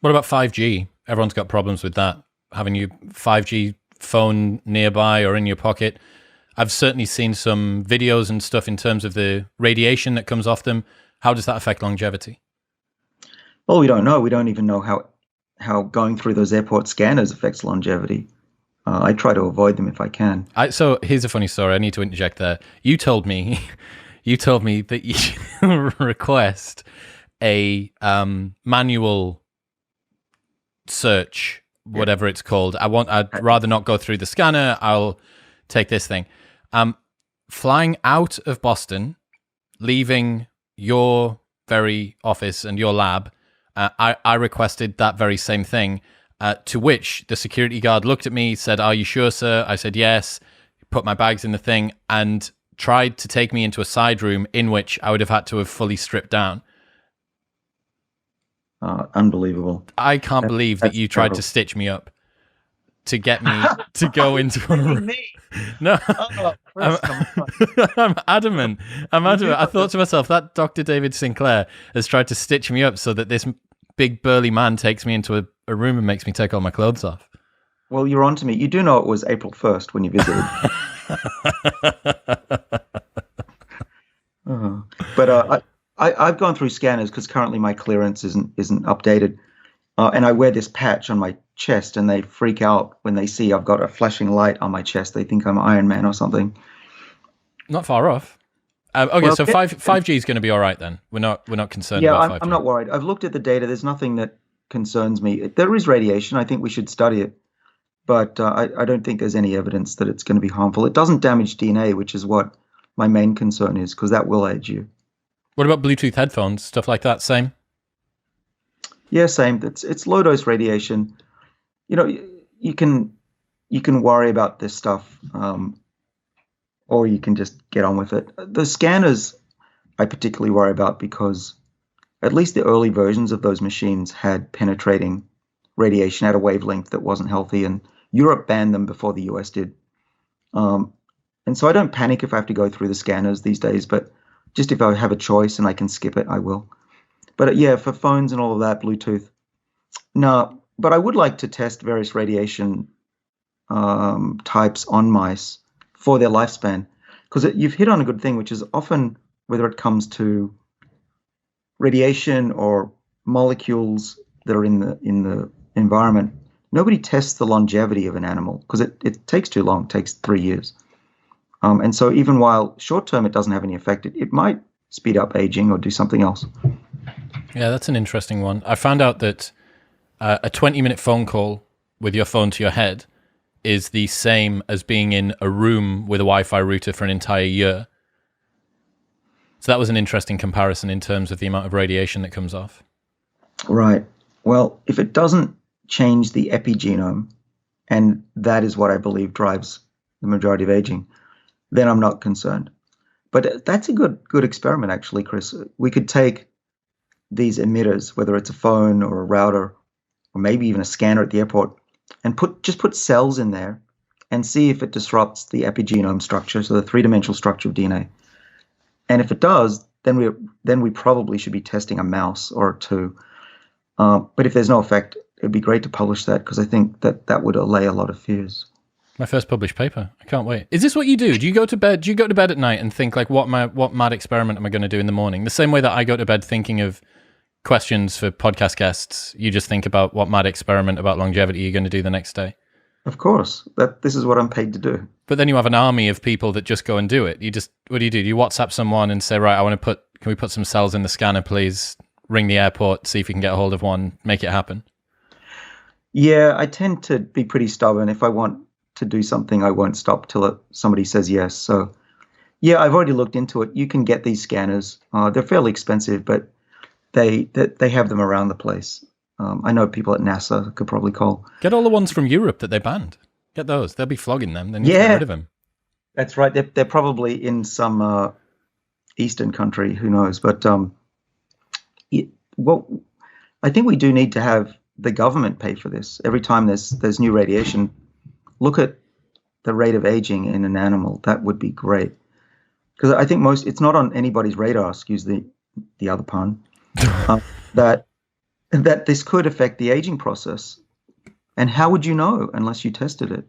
What about 5G? Everyone's got problems with that. Having your 5G phone nearby or in your pocket. I've certainly seen some videos and stuff in terms of the radiation that comes off them. How does that affect longevity? Well, we don't know. We don't even know how going through those airport scanners affects longevity. I try to avoid them if I can. So here's a funny story. I need to interject there. You told me that you request a manual search, whatever it's called. I'd rather not go through the scanner. I'll take this thing. Flying out of Boston, leaving your very office and your lab, I requested that very same thing, to which the security guard looked at me, said, "Are you sure, sir?" I said, "Yes." Put my bags in the thing and tried to take me into a side room in which I would have had to have fully stripped down. Unbelievable. I can't believe that you tried to stitch me up to get me to go into a room. No, I'm adamant. I thought to myself, that Dr. David Sinclair has tried to stitch me up so that this big burly man takes me into a room and makes me take all my clothes off. Well, you're on to me. You do know it was April 1st when you visited. But I've gone through scanners because currently my clearance isn't updated, and I wear this patch on my chest, and they freak out when they see I've got a flashing light on my chest. They think I'm Iron Man or something. Not far off. Okay, well, so 5G is going to be all right then. We're not concerned about 5G. Yeah, I'm not worried. I've looked at the data. There's nothing that concerns me. There is radiation. I think we should study it, but I don't think there's any evidence that it's going to be harmful. It doesn't damage DNA, which is what my main concern is, because that will age you. What about Bluetooth headphones, stuff like that? Same? Yeah, same. It's low dose radiation. You know, you can worry about this stuff, or you can just get on with it. The scanners I particularly worry about because at least the early versions of those machines had penetrating radiation at a wavelength that wasn't healthy, and Europe banned them before the US did. And so I don't panic if I have to go through the scanners these days, but just if I have a choice and I can skip it, I will. But yeah, for phones and all of that, Bluetooth, no. But I would like to test various radiation types on mice for their lifespan, because you've hit on a good thing, which is often, whether it comes to radiation or molecules that are in the environment, nobody tests the longevity of an animal because it takes too long. It takes 3 years. And so even while short term it doesn't have any effect, it might speed up aging or do something else. Yeah, that's an interesting one. I found out that a 20-minute phone call with your phone to your head is the same as being in a room with a Wi-Fi router for an entire year. So that was an interesting comparison in terms of the amount of radiation that comes off. Right. Well, if it doesn't change the epigenome, and that is what I believe drives the majority of aging, then I'm not concerned. But that's a good experiment, actually, Chris. We could take these emitters, whether it's a phone or a router, or maybe even a scanner at the airport, and put cells in there and see if it disrupts the epigenome structure, so the three-dimensional structure of DNA. And if it does, then we probably should be testing a mouse or two. But if there's no effect, it'd be great to publish that, because I think that would allay a lot of fears. My first published paper. I can't wait. Is this what you do? Do you go to bed at night and think, like, what mad experiment am I going to do in the morning? The same way that I go to bed thinking of questions for podcast guests, you just think about what mad experiment about longevity you're going to do the next day. Of course. This is what I'm paid to do. But then you have an army of people that just go and do it. What do? Do you WhatsApp someone and say, right, can we put some cells in the scanner, please? Ring the airport, see if you can get a hold of one, make it happen. Yeah, I tend to be pretty stubborn. If I want to do something, I won't stop till somebody says yes. So yeah, I've already looked into it. You can get these scanners. They're fairly expensive, but they have them around the place. I know people at NASA could probably call. Get all the ones from Europe that they banned. Get those. They'll be flogging them. They need to get rid of them. That's right. They're probably in some Eastern country. Who knows? But I think we do need to have the government pay for this. Every time there's new radiation, look at the rate of aging in an animal. That would be great. Because I think it's not on anybody's radar, excuse the other pun, that that this could affect the aging process. And how would you know unless you tested it?